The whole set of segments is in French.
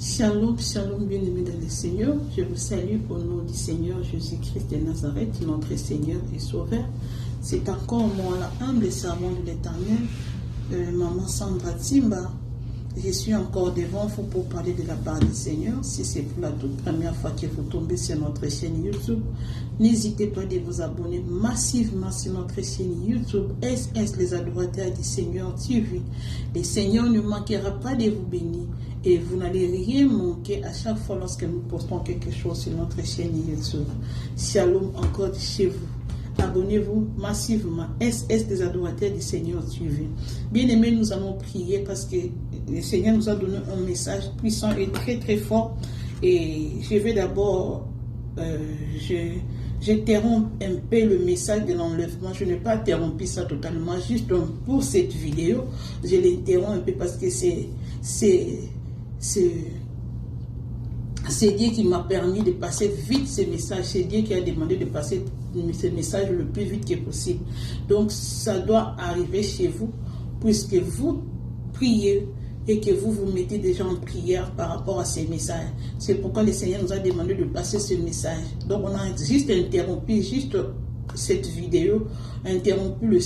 Shalom, shalom, bien-aimés dans le Seigneur. Je vous salue au nom du Seigneur Jésus-Christ de Nazareth, notre Seigneur et Sauveur. C'est encore moi, la humble servant de l'Éternel, maman Sandra Timba. Je suis encore devant vous pour parler de la part du Seigneur. Si c'est pour la toute première fois que vous tombez sur notre chaîne YouTube, n'hésitez pas de vous abonner massivement sur notre chaîne YouTube SS les adorateurs du Seigneur TV. Le Seigneur ne manquera pas de vous bénir et vous n'allez rien manquer à chaque fois lorsque nous postons quelque chose sur notre chaîne YouTube. Shalom encore chez vous. Abonnez-vous massivement. SS des adorateurs du Seigneur TV. Bien-aimés, nous allons prier parce que le Seigneur nous a donné un message puissant et très très fort. Et je vais d'abord, j'interromps un peu le message de l'enlèvement. Je n'ai pas interrompu ça totalement, juste pour cette vidéo. Je l'interromps un peu parce que c'est Dieu qui m'a permis de passer vite ce message. C'est Dieu qui a demandé de passer ce message le plus vite que possible. Donc, ça doit arriver chez vous, puisque vous priez et que vous vous mettez déjà en prière par rapport à ces messages. C'est pourquoi le Seigneur nous a demandé de passer ce message. Donc, on a juste interrompu cette vidéo, interrompu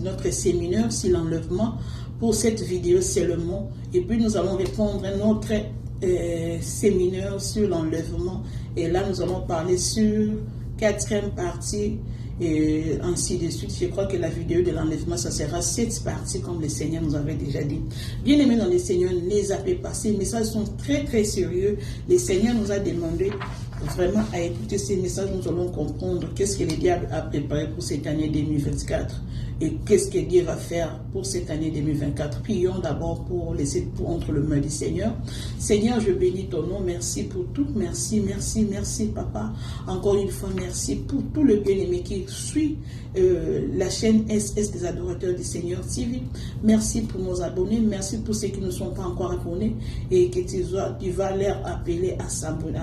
notre séminaire sur l'enlèvement pour cette vidéo seulement. Et puis, nous allons répondre à notre séminaire sur l'enlèvement, et là nous allons parler sur quatrième partie et ainsi de suite. Je crois que la vidéo de l'enlèvement, ça sera 7 parties comme le Seigneur nous avait déjà dit. Bien aimés dans le Seigneur, ne les zappez pas. Ces messages sont très très sérieux. Le Seigneur nous a demandé vraiment à écouter ces messages. Nous allons comprendre qu'est-ce que le diable a préparé pour cette année 2024 et qu'est-ce que Dieu va faire pour cette année 2024. Prions d'abord pour laisser tout entre le mains du Seigneur. Seigneur, je bénis ton nom. Merci pour tout. Merci, merci, merci, Papa. Encore une fois, merci pour tout le bien-aimé qui suit la chaîne SS des adorateurs du Seigneur TV. Merci pour nos abonnés. Merci pour ceux qui ne sont pas encore abonnés et que tu vas leur appeler à s'abonner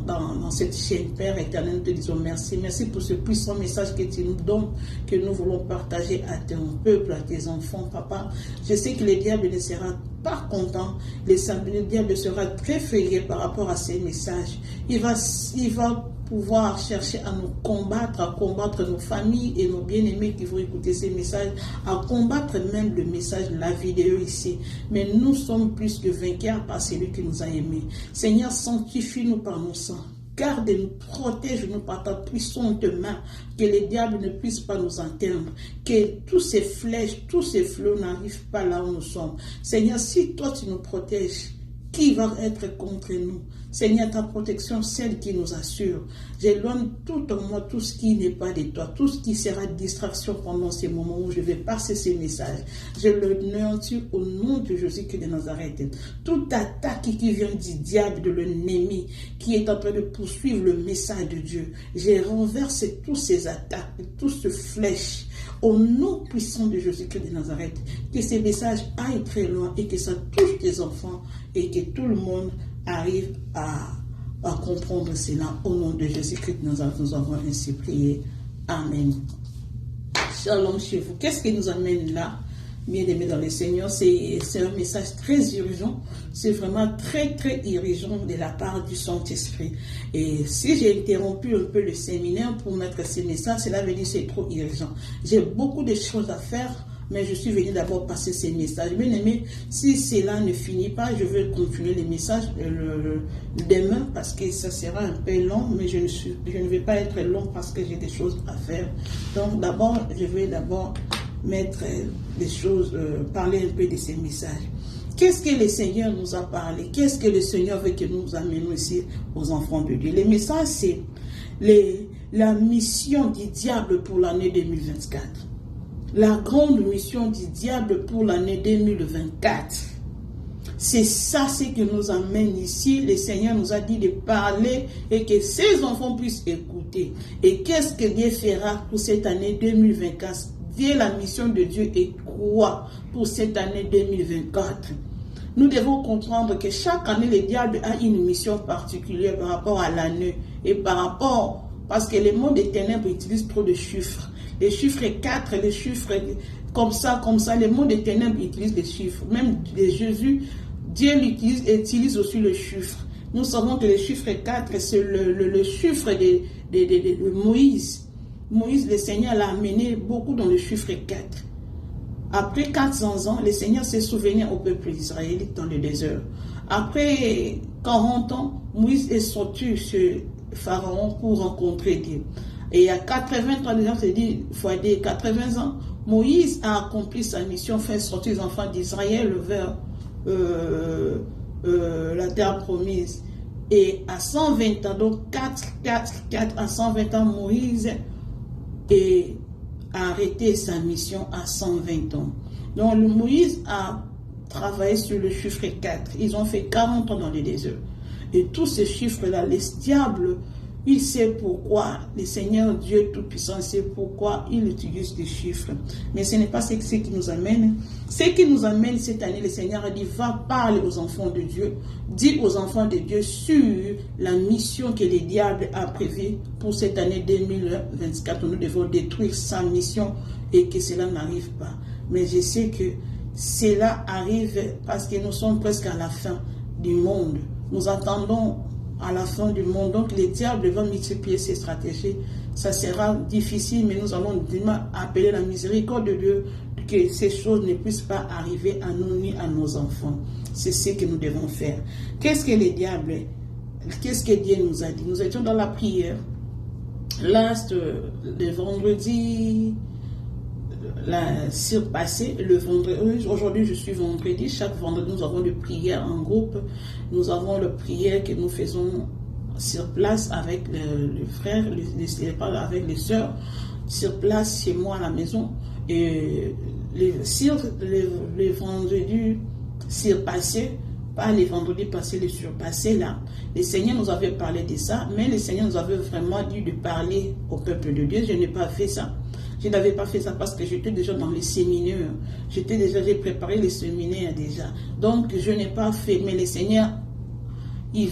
dans cette chaîne. Père éternel, nous te disons merci. Merci pour ce puissant message que tu nous donnes, que nous voulons partager à ton peuple, à tes enfants, Papa. Je sais que le diable ne sera pas content. Le diable sera très furieux par rapport à ces messages. Il va pouvoir chercher à nous combattre, à combattre nos familles et nos bien-aimés qui vont écouter ces messages, à combattre même le message, la vidéo ici. Mais nous sommes plus que vainqueurs par celui qui nous a aimés. Seigneur, sanctifie-nous par nos sangs. Garde-nous, protège-nous par ta puissante main, que le diable ne puisse pas nous atteindre, que tous ces flèches, tous ces flots n'arrivent pas là où nous sommes. Seigneur, si toi tu nous protèges, qui va être contre nous? Seigneur, ta protection, celle qui nous assure. J'éloigne tout en moi, tout ce qui n'est pas de toi, tout ce qui sera distraction pendant ces moments où je vais passer ces messages. Je le néantis au nom de Jésus-Christ de Nazareth. Toute attaque qui vient du diable, de l'ennemi, qui est en train de poursuivre le message de Dieu, je renverse tous ces attaques, toutes ces flèches, au nom puissant de Jésus-Christ de Nazareth. Que ces messages aillent très loin et que ça touche tes enfants et que tout le monde arrive à comprendre cela. Au nom de Jésus-Christ, nous avons ainsi prié. Amen. Shalom chez vous. Qu'est-ce qui nous amène là, bien-aimés dans le Seigneur? C'est un message très urgent. C'est vraiment très, très urgent de la part du Saint-Esprit. Et si j'ai interrompu un peu le séminaire pour mettre ces messages, cela veut dire que c'est trop urgent. J'ai beaucoup de choses à faire, mais je suis venu d'abord passer ces messages. Bien aimé, si cela ne finit pas, je vais continuer les messages demain parce que ça sera un peu long, mais je ne vais pas être long parce que j'ai des choses à faire. Donc d'abord, je vais mettre des choses, parler un peu de ces messages. Qu'est-ce que le Seigneur nous a parlé? Qu'est-ce que le Seigneur veut que nous amenions ici aux enfants de Dieu? Les messages, c'est la mission du diable pour l'année 2024. La grande mission du diable pour l'année 2024. C'est ça ce qui nous amène ici. Le Seigneur nous a dit de parler et que ses enfants puissent écouter. Et qu'est-ce que Dieu fera pour cette année 2024? Dieu, la mission de Dieu est quoi pour cette année 2024? Nous devons comprendre que chaque année, le diable a une mission particulière par rapport à l'année. Et parce que le monde des ténèbres utilise trop de chiffres. Les chiffres 4, les chiffres comme ça, le monde des ténèbres utilise des chiffres. Même Jésus Dieu utilise aussi le chiffre. Nous savons que le chiffre 4, c'est le chiffre de Moïse. Moïse, le Seigneur l'a amené beaucoup dans le chiffre 4. Après 400 ans, le Seigneur s'est souvenu au peuple israélite dans le désert. Après 40 ans, Moïse est sorti chez Pharaon pour rencontrer Dieu. Et à 80 ans, les gens se disent, fois des 80 ans, Moïse a accompli sa mission, fait sortir les enfants d'Israël vers la terre promise. Et à 120 ans, donc 4 à 120 ans, Moïse a arrêté sa mission à 120 ans. Donc Moïse a travaillé sur le chiffre 4. Ils ont fait 40 ans dans le désert. Et tous ces chiffres-là, les diables, il sait pourquoi, le Seigneur Dieu Tout-Puissant sait pourquoi il utilise des chiffres. Mais ce n'est pas ce qui nous amène. Ce qui nous amène cette année, le Seigneur a dit, va parler aux enfants de Dieu. Dis aux enfants de Dieu sur la mission que le diable a prévue pour cette année 2024. Nous devons détruire sa mission et que cela n'arrive pas. Mais je sais que cela arrive parce que nous sommes presque à la fin du monde. Nous attendons à la fin du monde. Donc les diables vont multiplier ses stratégies. Ça sera difficile, mais nous allons appeler la miséricorde de Dieu que ces choses ne puissent pas arriver à nous ni à nos enfants. C'est ce que nous devons faire. Qu'est-ce que les diables, qu'est-ce que Dieu nous a dit? Nous étions dans la prière. Là, le vendredi, la surpassé, le vendredi, aujourd'hui je suis vendredi, chaque vendredi nous avons des prières en groupe, nous avons les prières que nous faisons sur place avec les frères, avec les sœurs, sur place chez moi à la maison, et les vendredis surpassés, pas les vendredis passés, les surpassés là, le Seigneur nous avait parlé de ça, mais le Seigneur nous avait vraiment dit de parler au peuple de Dieu. Je n'ai pas fait ça. Je n'avais pas fait ça parce que j'étais déjà dans les séminaires. J'ai préparé les séminaires déjà. Donc, je n'ai pas fait. Mais le Seigneur, il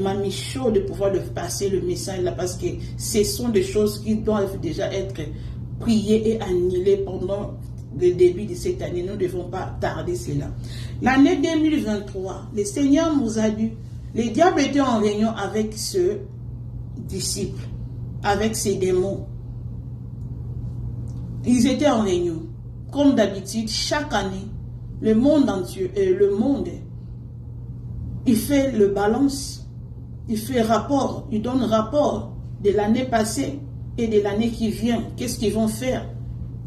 m'a mis chaud de pouvoir passer le message là parce que ce sont des choses qui doivent déjà être priées et annulées pendant le début de cette année. Nous ne devons pas tarder cela. L'année 2023, le Seigneur nous a dit, les diables étaient en réunion avec ce disciple, avec ces démons. Ils étaient en réunion. Comme d'habitude, chaque année, le monde entier, il fait le balance, il fait rapport, il donne rapport de l'année passée et de l'année qui vient. Qu'est-ce qu'ils vont faire?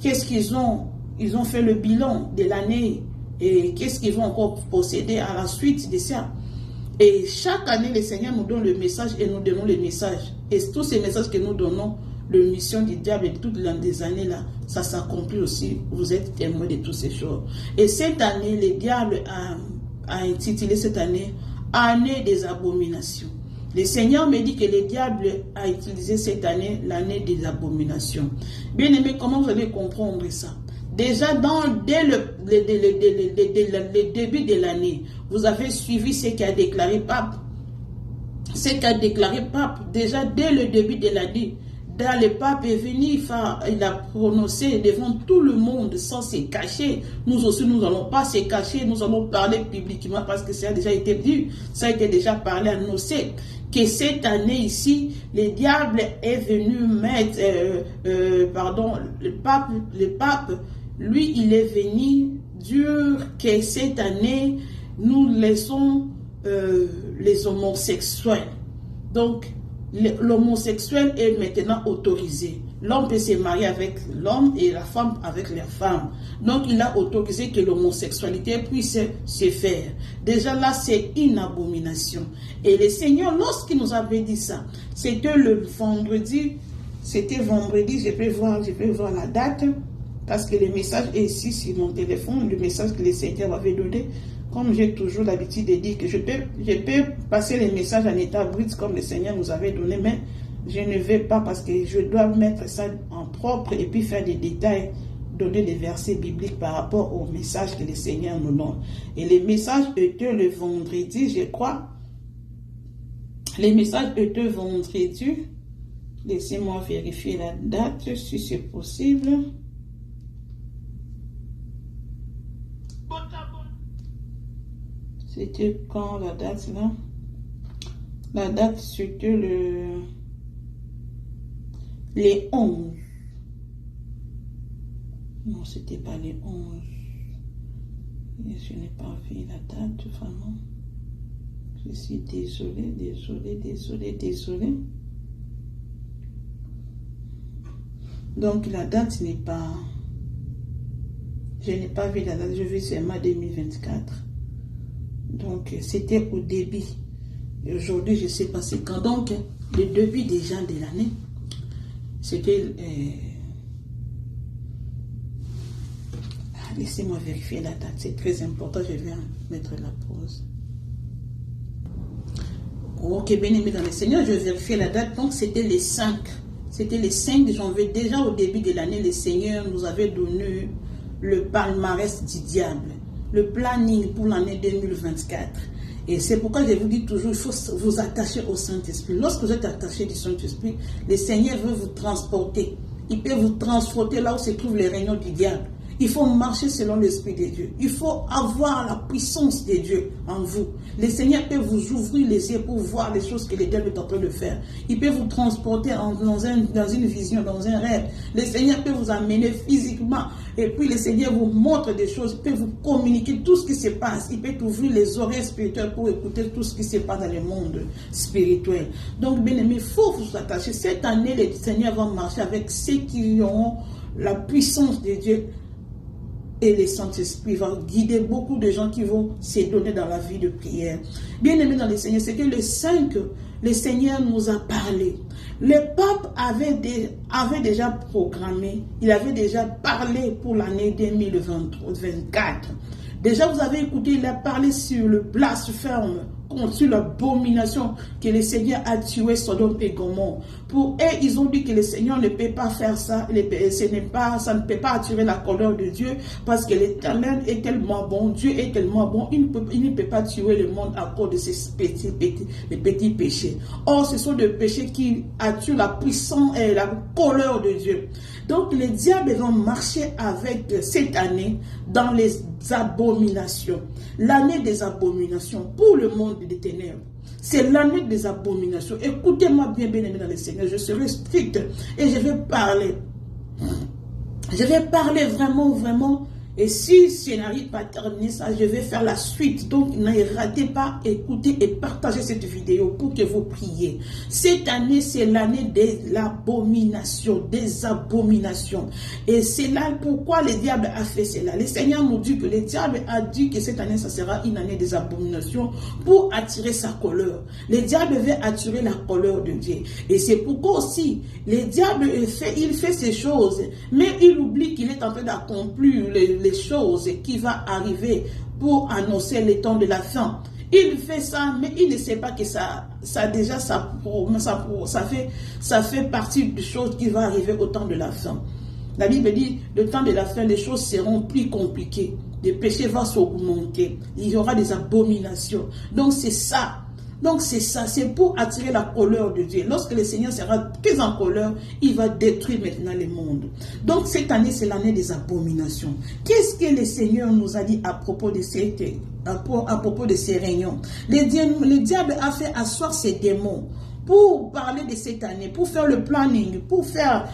Qu'est-ce qu'ils ont? Ils ont fait le bilan de l'année et qu'est-ce qu'ils vont encore posséder à la suite de ça. Et chaque année, le Seigneur nous donne le message et nous donnons le message. Et tous ces messages que nous donnons, la mission du diable et toutes les années-là, ça s'accomplit aussi. Vous êtes témoins de toutes ces choses. Et cette année, le diable a intitulé cette année « Année des abominations ». Le Seigneur me dit que le diable a utilisé cette année l'année des abominations. Bien aimé, comment vous allez comprendre ça? Déjà, dès le début de l'année, vous avez suivi ce qu'a déclaré Pape. Ce qu'a déclaré Pape, déjà dès le début de l'année, dans le pape est venu, il a prononcé devant tout le monde sans se cacher. Nous aussi, nous n'allons pas se cacher, nous allons parler publiquement parce que ça a déjà été dit, ça a été déjà parlé à nos sectes. Que cette année ici, le diable est venu mettre, le pape, lui, il est venu dire que cette année, nous laissons les homosexuels. Donc, l'homosexuel est maintenant autorisé. L'homme peut se marier avec l'homme et la femme avec la femme. Donc, il a autorisé que l'homosexualité puisse se faire. Déjà là, c'est une abomination. Et le Seigneur, lorsqu'il nous avait dit ça, c'était le vendredi, je peux voir la date, parce que le message est ici sur mon téléphone, le message que le Seigneur m'avait donné. Comme j'ai toujours l'habitude de dire que je peux passer les messages en état brut comme le Seigneur nous avait donné, mais je ne vais pas parce que je dois mettre ça en propre et puis faire des détails, donner des versets bibliques par rapport au message que le Seigneur nous donne. Et les messages étaient le vendredi, je crois. Les messages étaient vendredi. Laissez-moi vérifier la date si c'est possible. C'était quand la date là? La date c'était les 11. Non, c'était pas les 11. Je n'ai pas vu la date vraiment. Je suis désolée. Donc la date n'est pas... Je n'ai pas vu la date, je vis seulement 2024. Donc c'était au début. Et aujourd'hui, je ne sais pas c'est quand. Donc le début déjà de l'année, c'était... Laissez-moi vérifier la date, c'est très important, je vais mettre la pause. Ok, bien aimé dans le Seigneur, je vais vérifier la date. Donc c'était les 5. C'était les 5 janvier. Déjà au début de l'année, le Seigneur nous avait donné le palmarès du diable, le planning pour l'année 2024. Et c'est pourquoi je vous dis toujours, il faut vous attacher au Saint-Esprit. Lorsque vous êtes attaché du Saint-Esprit, le Seigneur veut vous transporter. Il peut vous transporter là où se trouvent les réunions du diable. Il faut marcher selon l'Esprit de Dieu. Il faut avoir la puissance de Dieu en vous. Le Seigneur peut vous ouvrir les yeux pour voir les choses que le diable est en train de faire. Il peut vous transporter dans une vision, dans un rêve. Le Seigneur peut vous amener physiquement. Et puis le Seigneur vous montre des choses. Il peut vous communiquer tout ce qui se passe. Il peut ouvrir les oreilles spirituelles pour écouter tout ce qui se passe dans le monde spirituel. Donc, bien aimé, il faut vous attacher. Cette année, le Seigneur va marcher avec ceux qui ont la puissance de Dieu. Et le Saint-Esprit va guider beaucoup de gens qui vont se donner dans la vie de prière. Bien aimé dans le Seigneur, c'est que le 5, le Seigneur nous a parlé. Le pape avait déjà programmé, il avait déjà parlé pour l'année 2024. Déjà, vous avez écouté, il a parlé sur le blasphème, sur l'abomination que le Seigneur a tué Sodome et Gomorrhe. Pour eux, ils ont dit que le Seigneur ne peut pas faire ça, ça ne peut pas attirer la colère de Dieu, parce que l'Éternel est tellement bon, Dieu est tellement bon, il ne peut pas tuer le monde à cause de ces petits péchés. Or, ce sont des péchés qui attirent la puissance et la colère de Dieu. Donc, les diables vont marcher avec cette année dans les abominations. L'année des abominations pour le monde des ténèbres. C'est l'année des abominations. Écoutez-moi bien, bien aimé dans le Seigneur. Je serai stricte et je vais parler. Je vais parler vraiment. Et si je n'arrive pas à terminer ça, je vais faire la suite. Donc, ne ratez pas, écoutez et partagez cette vidéo pour que vous priez. Cette année, c'est l'année de l'abomination, des abominations. Et c'est là pourquoi le diable a fait cela. Le Seigneur nous dit que le diable a dit que cette année, ça sera une année des abominations pour attirer sa colère. Le diable veut attirer la colère de Dieu. Et c'est pourquoi aussi, le diable, il fait ces choses, mais il oublie qu'il est en train d'accomplir les choses qui vont arriver pour annoncer le temps de la fin. Il fait ça, mais il ne sait pas que ça fait partie des choses qui vont arriver au temps de la fin. La Bible dit, le temps de la fin, les choses seront plus compliquées. Les péchés vont s'augmenter. Il y aura des abominations. Donc c'est ça. Donc c'est ça, c'est pour attirer la colère de Dieu. Lorsque le Seigneur sera très en colère, il va détruire maintenant le monde. Donc cette année, c'est l'année des abominations. Qu'est-ce que le Seigneur nous a dit à propos de ces réunions? Le diable a fait asseoir ses démons pour parler de cette année, pour faire le planning, pour faire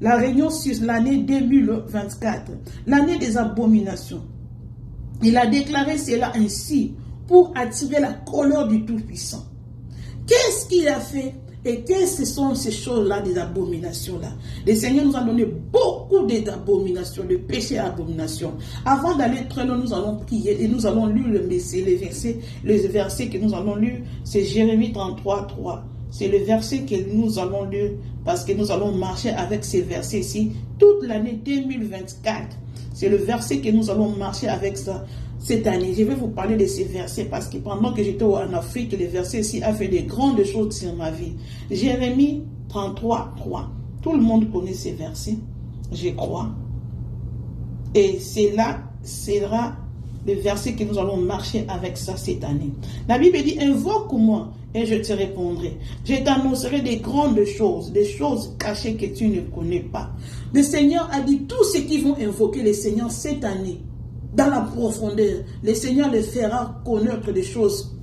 la réunion sur l'année 2024, l'année des abominations. Il a déclaré cela ainsi pour attirer la colère du Tout-Puissant. Qu'est-ce qu'il a fait? Et qu'est-ce que sont ces choses-là, des abominations-là? Le Seigneur nous a donné beaucoup d'abominations, de péchés et abominations. Avant d'aller très loin, nous allons prier et nous allons lire le verset que nous allons lire, c'est Jérémie 33, 3. C'est le verset que nous allons lire parce que nous allons marcher avec ces versets ici toute l'année 2024. C'est le verset que nous allons marcher avec ça cette année. Je vais vous parler de ces versets parce que pendant que j'étais en Afrique, les versets ici a fait de grandes choses sur ma vie. Jérémie 33, 3. Tout le monde connaît ces versets, je crois. Et cela sera le verset que nous allons marcher avec ça cette année. La Bible dit, invoque-moi et je te répondrai. Je t'annoncerai des grandes choses, des choses cachées que tu ne connais pas. Le Seigneur a dit, tous ceux qui vont invoquer le Seigneur cette année, dans la profondeur, le Seigneur les fera connaître des choses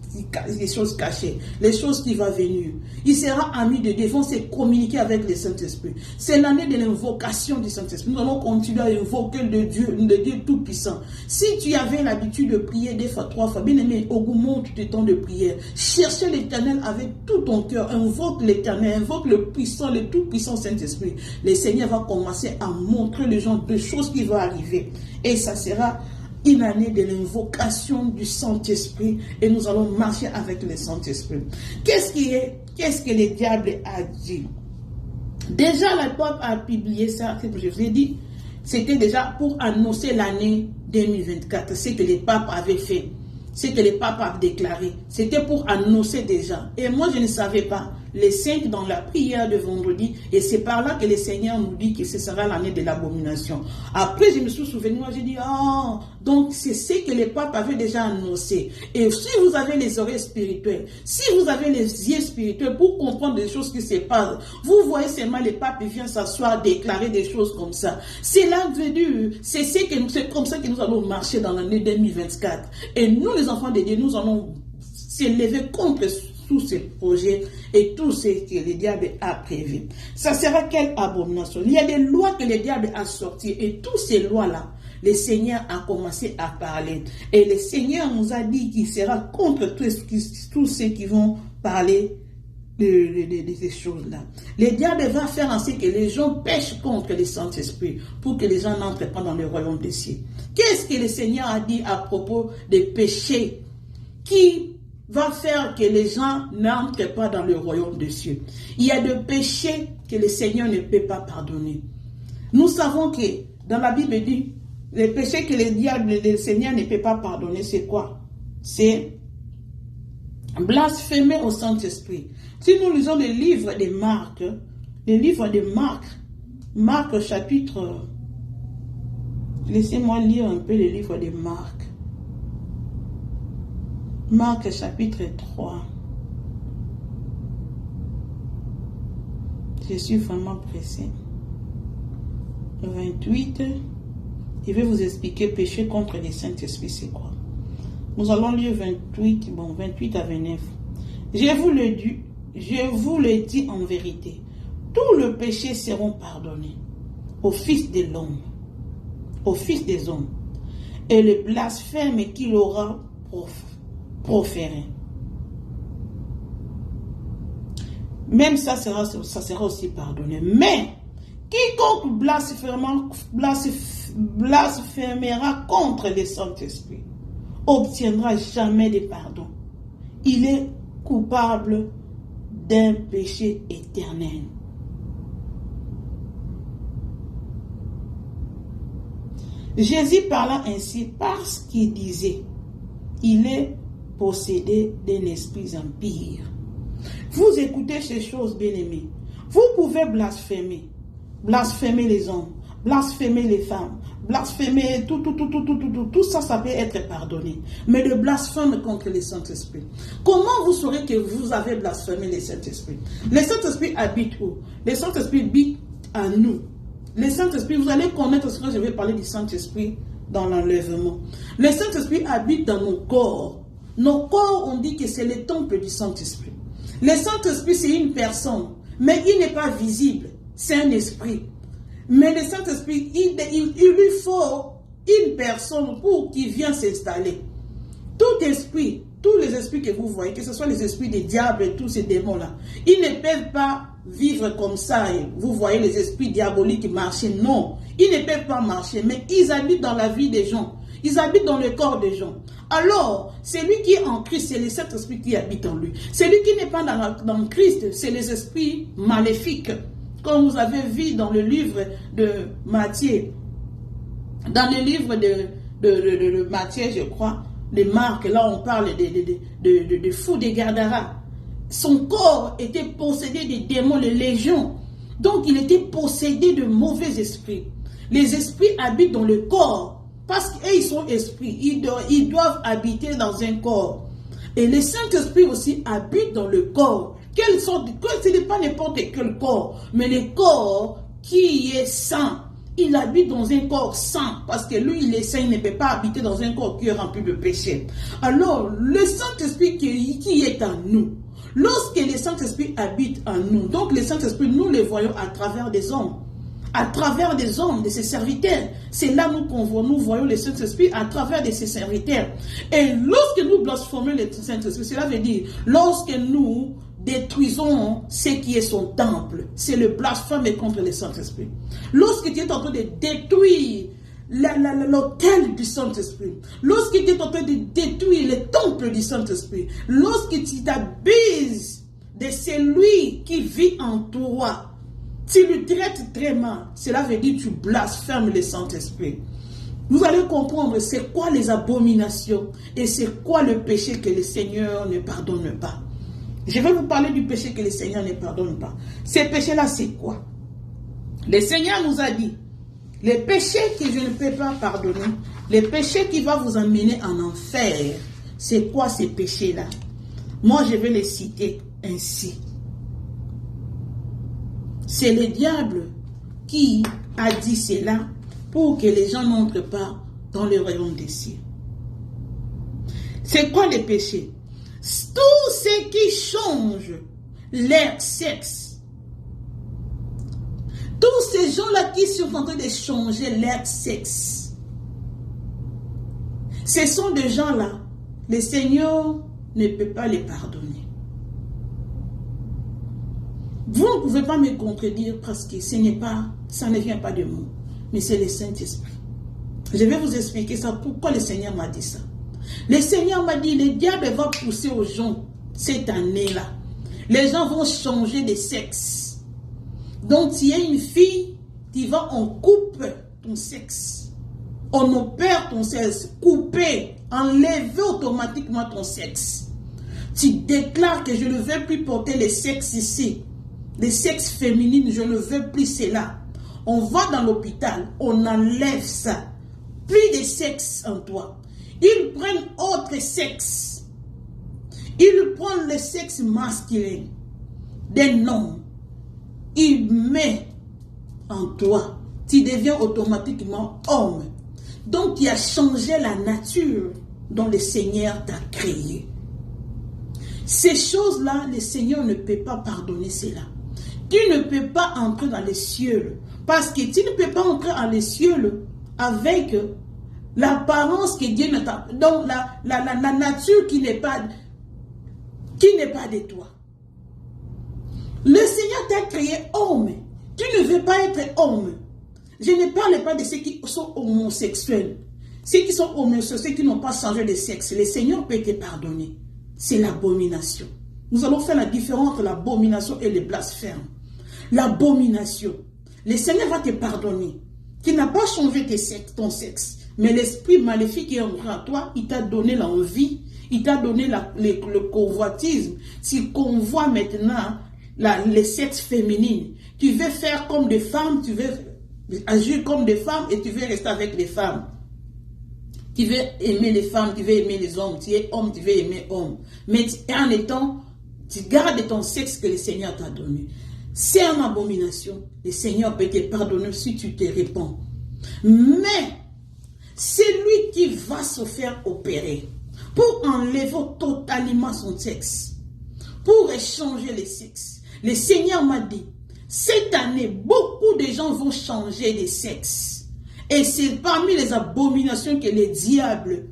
cachées, les choses qui vont venir. Il sera ami de Dieu, ils vont se communiquer avec le Saint-Esprit. C'est l'année de l'invocation du Saint-Esprit. Nous allons continuer à invoquer le Dieu Tout-Puissant. Si tu avais l'habitude de prier 2 fois, 3 fois, bien aimé, augmente tes temps de prière. Cherchez l'Éternel avec tout ton cœur. Invoque l'Éternel, invoque le puissant, le Tout-Puissant Saint-Esprit. Le Seigneur va commencer à montrer les gens des choses qui vont arriver. Et ça sera une année de l'invocation du Saint-Esprit et nous allons marcher avec le Saint-Esprit. Qu'est-ce que le diable a dit? Déjà, le pape a publié ça, c'est ce que je vous ai dit, c'était déjà pour annoncer l'année 2024, c'est que le pape avait fait, c'est que le pape a déclaré, c'était pour annoncer déjà. Et moi, je ne savais pas. Les 5 dans la prière de vendredi, et c'est par là que le Seigneur nous dit que ce sera l'année de l'abomination. Après, je me suis souvenu, moi j'ai dit, oh, donc c'est ce que le pape avait déjà annoncé. Et si vous avez les oreilles spirituelles, si vous avez les yeux spirituels pour comprendre des choses qui se passent, vous voyez seulement le pape vient s'asseoir, déclarer des choses comme ça. C'est l'invenu, c'est comme ça que nous allons marcher dans l'année 2024. Et nous, les enfants de Dieu, nous allons s'élever contre tous ces projets et tout ce que le diable a prévu. Ça sera quelle abomination? Il y a des lois que le diable a sorties et toutes ces lois-là, le Seigneur a commencé à parler. Et le Seigneur nous a dit qu'il sera contre tous ceux qui vont parler de ces choses-là. Le diable va faire en sorte que les gens pêchent contre le Saint-Esprit pour que les gens n'entrent pas dans le royaume des cieux. Qu'est-ce que le Seigneur a dit à propos des péchés qui va faire que les gens n'entrent pas dans le royaume des cieux? Il y a des péchés que le Seigneur ne peut pas pardonner. Nous savons que dans la Bible dit, les péchés que le Seigneur ne peut pas pardonner, c'est quoi? C'est blasphémer au Saint-Esprit. Si nous lisons le livre de Marc chapitre, laissez-moi lire un peu le livre de Marc. Marc chapitre 3. Je suis vraiment pressé. 28. Je vais vous expliquer péché contre le Saint-Esprit, c'est quoi. Nous allons lire 28 à 29. Je vous le dis en vérité. Tous les péchés seront pardonnés au Fils de l'homme, au Fils des hommes, et le blasphème qu'il aura proféré. Même ça sera aussi pardonné. Mais quiconque blasphémera contre le Saint-Esprit obtiendra jamais de pardon. Il est coupable d'un péché éternel. Jésus parla ainsi parce qu'il disait, il est possédé d'un esprit impur. Vous écoutez ces choses, bien-aimés. Vous pouvez blasphémer les hommes, blasphémer les femmes, blasphémer tout ça, ça peut être pardonné. Mais le blasphème contre le Saint-Esprit, comment vous saurez que vous avez blasphémé le Saint-Esprit? Le Saint-Esprit habite où? Le Saint-Esprit habite à nous. Le Saint-Esprit, vous allez connaître ce que je vais parler du Saint-Esprit dans l'enlèvement. Le Saint-Esprit habite dans nos corps. Nos corps, on dit que c'est le temple du Saint-Esprit. Le Saint-Esprit, c'est une personne, mais il n'est pas visible. C'est un esprit. Mais le Saint-Esprit, il lui faut une personne pour qu'il vienne s'installer. Tout esprit, tous les esprits que vous voyez, que ce soit les esprits des diables et tous ces démons-là, ils ne peuvent pas vivre comme ça. Vous voyez les esprits diaboliques marcher. Non, ils ne peuvent pas marcher, mais ils habitent dans la vie des gens. Ils habitent dans le corps des gens. Alors, celui qui est en Christ, c'est le Saint-Esprit qui habite en lui. Celui qui n'est pas dans Christ, c'est les esprits maléfiques. Comme vous avez vu dans le livre de Matthieu, dans le livre de Matthieu, je crois, de Marc, là on parle de fou de Gadara. Son corps était possédé de démons, de légions. Donc il était possédé de mauvais esprits. Les esprits habitent dans le corps. Parce qu'ils sont esprits, ils doivent habiter dans un corps. Et le Saint-Esprit aussi habite dans le corps. Quelle sorte de corps? Ce n'est pas n'importe quel corps, mais le corps qui est saint. Il habite dans un corps saint, parce que lui, il est saint, il ne peut pas habiter dans un corps qui est rempli de péché. Alors, le Saint-Esprit qui est en nous, lorsque le Saint-Esprit habite en nous, donc le Saint-Esprit, nous le voyons à travers des hommes. À travers des hommes, de ses serviteurs. C'est là nous voyons le Saint-Esprit à travers de ses serviteurs. Et lorsque nous blasphémons le Saint-Esprit, cela veut dire, lorsque nous détruisons ce qui est son temple, c'est le blasphème contre le Saint-Esprit. Lorsque tu es en train de détruire l'autel du Saint-Esprit, lorsque tu es en train de détruire le temple du Saint-Esprit, lorsque tu t'abuses de celui qui vit en toi, tu le traites très mal, cela veut dire que tu blasphèmes le Saint-Esprit. Vous allez comprendre c'est quoi les abominations et c'est quoi le péché que le Seigneur ne pardonne pas. Je vais vous parler du péché que le Seigneur ne pardonne pas. Ces péchés-là, c'est quoi? Le Seigneur nous a dit, les péchés que je ne peux pas pardonner, les péchés qui vont vous amener en enfer, c'est quoi ces péchés-là? Moi, je vais les citer ainsi. C'est le diable qui a dit cela pour que les gens n'entrent pas dans le royaume des cieux. C'est quoi les péchés? Tous ceux qui changent leur sexe. Tous ces gens-là qui sont en train de changer leur sexe. Ce sont des gens-là, le Seigneur ne peut pas les pardonner. Vous ne pouvez pas me contredire parce que ça ne vient pas de moi, mais c'est le Saint-Esprit. Je vais vous expliquer ça, pourquoi le Seigneur m'a dit ça. Le Seigneur m'a dit, le diable va pousser aux gens cette année-là. Les gens vont changer de sexe. Donc, tu es une fille, tu vas, on coupe ton sexe. On opère ton sexe, couper, enlever automatiquement ton sexe. Tu déclares que je ne veux plus porter le sexe ici. Le sexe féminin, je ne veux plus cela. On va dans l'hôpital, on enlève ça. Plus de sexe en toi. Ils prennent autre sexe. Ils prennent le sexe masculin d'un homme. Ils mettent en toi. Tu deviens automatiquement homme. Donc, tu as changé la nature dont le Seigneur t'a créé. Ces choses-là, le Seigneur ne peut pas pardonner cela. Tu ne peux pas entrer dans les cieux. Parce que tu ne peux pas entrer dans les cieux avec l'apparence que Dieu ne t'a... Donc, la nature qui n'est pas de toi. Le Seigneur t'a créé homme. Tu ne veux pas être homme. Je ne parle pas de ceux qui sont homosexuels. Ceux qui sont homosexuels, ceux qui n'ont pas changé de sexe. Le Seigneur peut te pardonner. C'est l'abomination. Nous allons faire la différence entre l'abomination et le blasphème. L'abomination. Le Seigneur va te pardonner. Tu n'as pas changé ton sexe. Mais l'esprit maléfique qui est en toi, il t'a donné l'envie. Il t'a donné le convoitisme. Tu convoites maintenant le sexe féminin. Tu veux faire comme des femmes, tu veux agir comme des femmes et tu veux rester avec les femmes. Tu veux aimer les femmes, tu veux aimer les hommes. Tu es homme, tu veux aimer homme. Mais en étant, tu gardes ton sexe que le Seigneur t'a donné. C'est une abomination. Le Seigneur peut te pardonner si tu te répands. Mais, c'est lui qui va se faire opérer pour enlever totalement son sexe, pour échanger les sexes. Le Seigneur m'a dit, cette année, beaucoup de gens vont changer de sexe. Et c'est parmi les abominations que le diable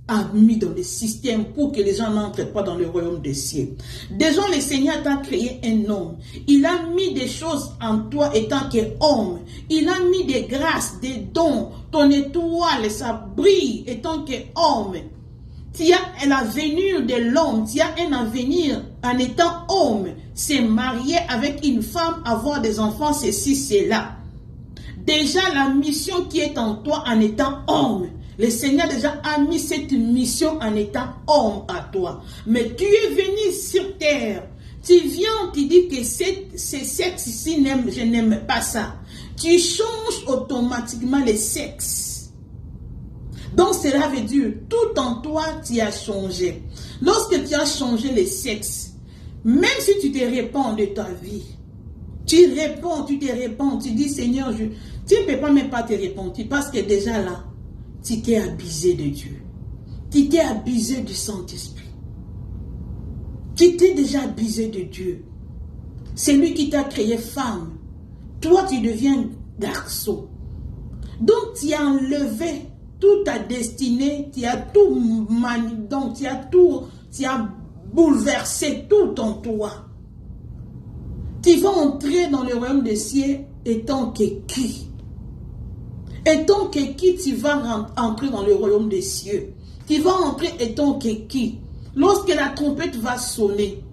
a mis dans le système pour que les gens n'entrent pas dans le royaume des cieux. Déjà, le Seigneur t'a créé un homme. Il a mis des choses en toi étant qu'homme. Il a mis des grâces, des dons. Ton étoile, ça brille étant qu'homme. Tu as l'avenir de l'homme. Tu as un avenir en étant homme. C'est marier avec une femme, avoir des enfants, ceci, cela. Déjà, la mission qui est en toi en étant homme. Le Seigneur déjà a mis cette mission en étant homme à toi. Mais tu es venu sur terre. Tu viens, tu dis que ce sexe ici, je n'aime pas ça. Tu changes automatiquement le sexe. cela veut dire, tout en toi, tu as changé. Lorsque tu as changé le sexe, même si tu te répands de ta vie, tu te répands, tu dis Seigneur, tu ne peux pas même pas te répandre parce que déjà là, tu t'es abusé de Dieu. Tu t'es abusé du Saint-Esprit. Tu t'es déjà abusé de Dieu. C'est lui qui t'a créé femme. Toi, tu deviens garçon. Donc, tu as enlevé toute ta destinée, tu as tout donc tu as bouleversé tout en toi. Tu vas entrer dans le royaume des cieux étant que qui? Étant que qui tu vas entrer dans le royaume des cieux? Tu vas entrer étant que qui? Lorsque la trompette va sonner,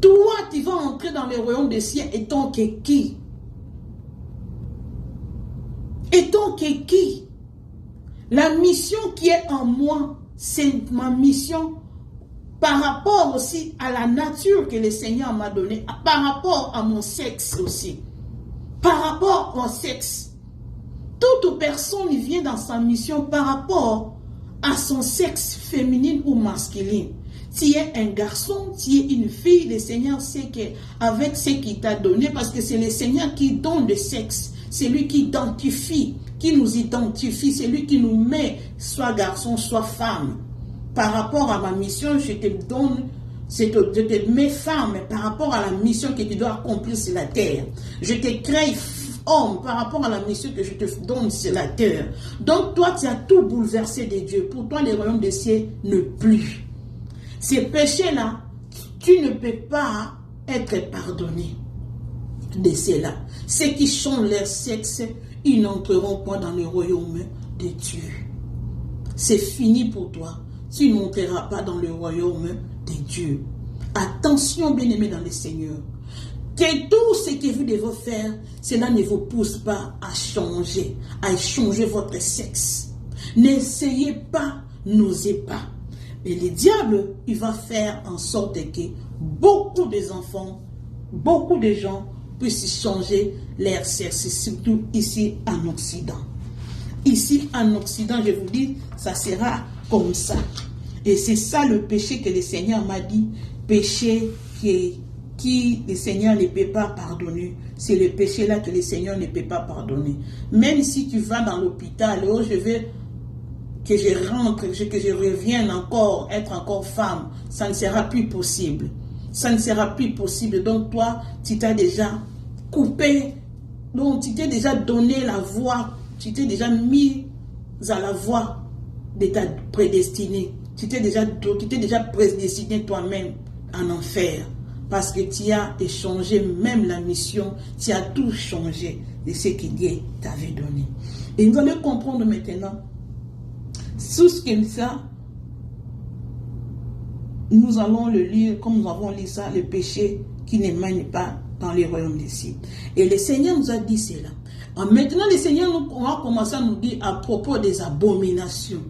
toi tu vas entrer dans le royaume des cieux étant que qui? Étant que qui? La mission qui est en moi, c'est ma mission par rapport aussi à la nature que le Seigneur m'a donnée, par rapport à mon sexe aussi. Par rapport au sexe. Toute personne vient dans sa mission par rapport à son sexe féminin ou masculin. Tu es un garçon, tu es une fille, le Seigneur sait qu'avec ce qu'il t'a donné, parce que c'est le Seigneur qui donne le sexe, c'est lui qui identifie, qui nous identifie, c'est lui qui nous met, soit garçon, soit femme. Par rapport à ma mission, je te donne, je te mets femme, par rapport à la mission que tu dois accomplir sur la terre. Je te crée homme par rapport à la mission que je te donne sur la terre. Donc toi, tu as tout bouleversé de Dieu. Pour toi, le royaume des cieux ne plus. Ces péchés-là, tu ne peux pas être pardonné de cela. Ceux qui changent leur sexe, ils n'entreront pas dans le royaume de Dieu. C'est fini pour toi. Tu n'entreras pas dans le royaume de Dieu. Attention, bien-aimés dans le Seigneur. Que tout ce que vous devez faire, cela ne vous pousse pas à changer votre sexe. N'essayez pas, n'osez pas. Et le diable, il va faire en sorte que beaucoup d'enfants, beaucoup de gens puissent changer leur sexe, surtout ici en Occident. Ici en Occident, je vous dis, ça sera comme ça. Et c'est ça le péché que le Seigneur m'a dit, péché qui le Seigneur ne peut pas pardonner. C'est le péché là que le Seigneur ne peut pas pardonner. Même si tu vas dans l'hôpital, oh, je veux que je rentre, que je revienne encore, être encore femme, ça ne sera plus possible. Ça ne sera plus possible. Donc toi, tu t'as déjà coupé, donc tu t'es déjà donné la voie, tu t'es déjà mis à la voie de ta prédestinée. Tu t'es déjà prédestiné toi-même en enfer. Parce que tu as échangé même la mission, tu as tout changé de ce que Dieu t'avait donné. Et nous allons comprendre maintenant, sous ce que ça, nous allons le lire, comme nous avons lu ça, le péché qui ne mène pas dans les royaumes des cieux. Et le Seigneur nous a dit cela. Maintenant, le Seigneur va commencer à nous dire à propos des abominations.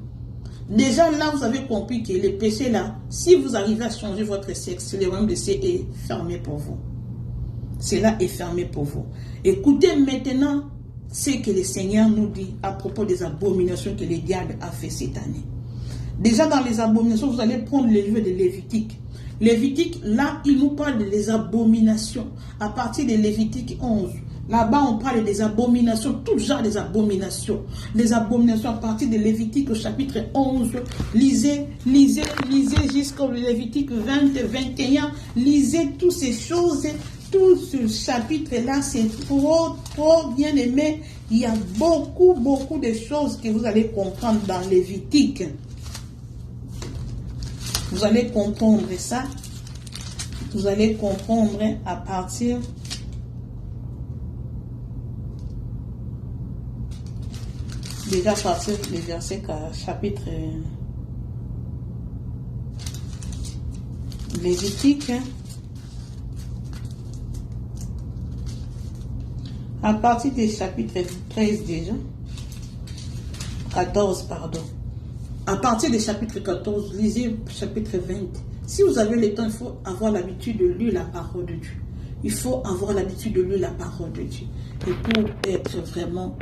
Déjà là, vous avez compris que le péché là, si vous arrivez à changer votre sexe, le royaume de cieux est fermé pour vous. Cela est fermé pour vous. Écoutez maintenant ce que le Seigneur nous dit à propos des abominations que le diable a fait cette année. Déjà dans les abominations, vous allez prendre le livre de Lévitique. Lévitique, là, il nous parle des abominations. À partir de Lévitique 11. Là-bas, on parle des abominations, tout genre des abominations. Les abominations à partir de Lévitique au chapitre 11. Lisez jusqu'au Lévitique 20, 21. Lisez toutes ces choses. Tout ce chapitre-là, c'est trop bien aimé. Il y a beaucoup de choses que vous allez comprendre dans Lévitique. Vous allez comprendre ça. Vous allez comprendre à partir déjà à partir du verset chapitre Lévitique. À partir du chapitre 13 déjà. 14, pardon. À partir du chapitre 14, lisez chapitre 20. Si vous avez le temps, il faut avoir l'habitude de lire la parole de Dieu. Il faut avoir l'habitude de lire la parole de Dieu. Et pour être vraiment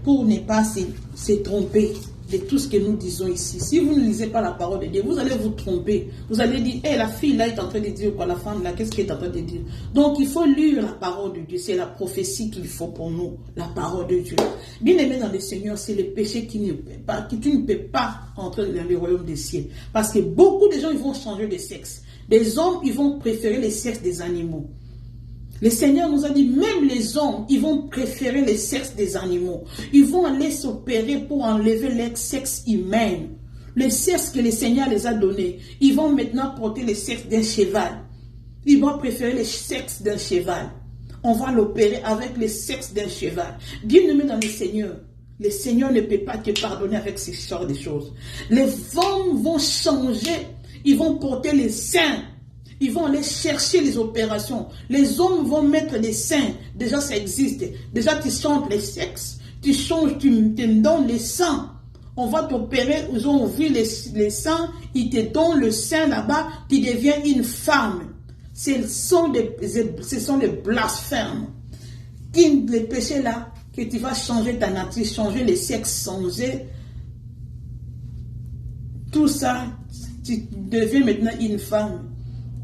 pour ne pas se tromper de tout ce que nous disons ici. Si vous ne lisez pas la parole de Dieu, vous allez vous tromper. Vous allez dire, hey, la fille là est en train de dire quoi, la femme là, qu'est-ce qu'elle est en train de dire? Donc il faut lire la parole de Dieu. C'est la prophétie qu'il faut pour nous, la parole de Dieu. Bien aimé dans le Seigneur, c'est le péché qui ne peut pas, que tu ne peux pas entrer dans le royaume des cieux. Parce que beaucoup de gens, ils vont changer de sexe. Des hommes, ils vont préférer les sexes des animaux. Le Seigneur nous a dit, même les hommes, ils vont préférer les sexes des animaux. Ils vont aller s'opérer pour enlever leur sexe humain. Le sexe que le Seigneur les a donné. Ils vont maintenant porter le sexe d'un cheval. Ils vont préférer le sexe d'un cheval. On va l'opérer avec le sexe d'un cheval. Bien-aimé dans le Seigneur ne peut pas te pardonner avec ce genre de choses. Les femmes vont changer. Ils vont porter les seins. Ils vont aller chercher les opérations. Les hommes vont mettre des seins. Déjà, ça existe. Déjà, tu changes les sexes. Tu changes, tu me donnes les seins. On va t'opérer. Ils ont vu les seins. Ils te donnent le sein là-bas. Tu deviens une femme. Ce sont des blasphèmes. Les péchés là, que tu vas changer ta nature, changer les sexes, changer tout ça. Tu deviens maintenant une femme